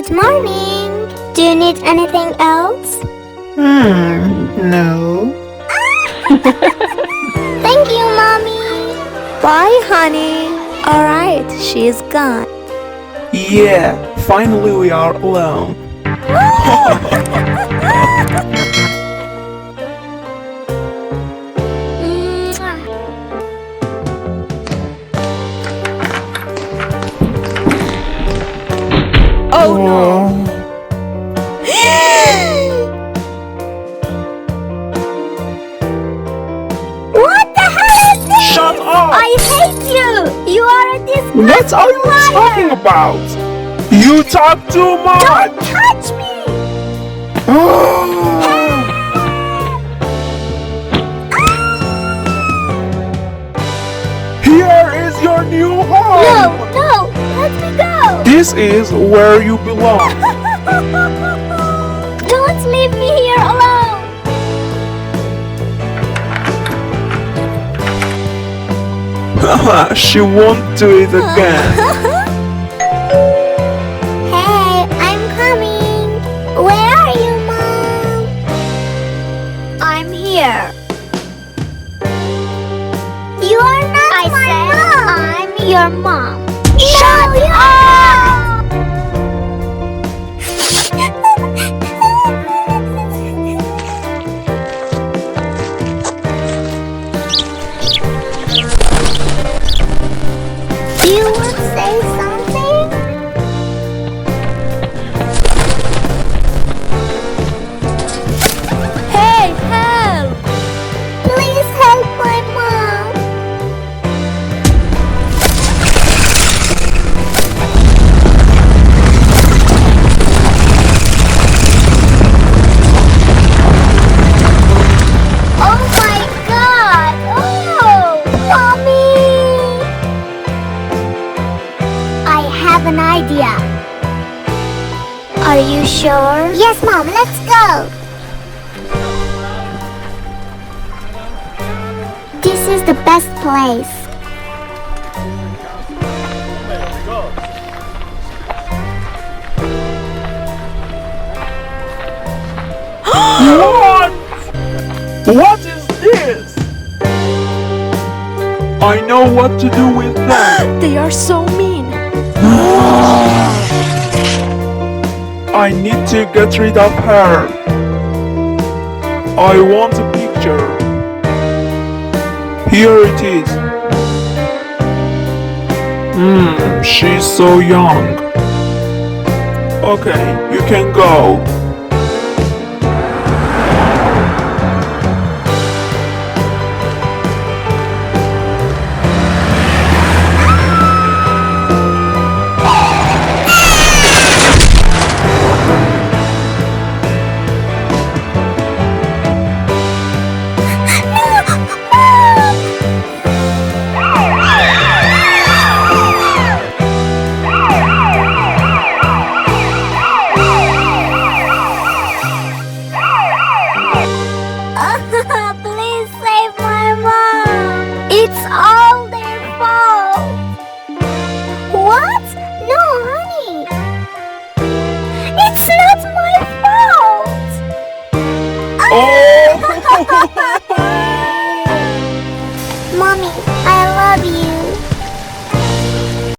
Good morning. Do you need anything else? No. Thank you, Mommy. Bye, honey. Alright, she's gone. Yeah, finally we are alone. Oh no. What the hell is this? Shut up! I hate you. You are a disgusting What are you liar. talking about? You talk too Don't much! touch me. Here is your new home! No, no. Let me go. This is where you belong. Don't leave me here alone. She won't do it again. Hey, I'm coming. Where are you, Mom? I'm here. You are not my mom. I'm your mom. Shut up! You would say something? Hey, help! Please help my mom. Oh my God! Oh, Mommy! I have an idea. Are you sure? Yes, Mom. Let's go. This is the best place. What? What is this? I know what to do with them. They are so mean. I need to get rid of her. I want a picture. Here it is. She's so young. Okay, you can go.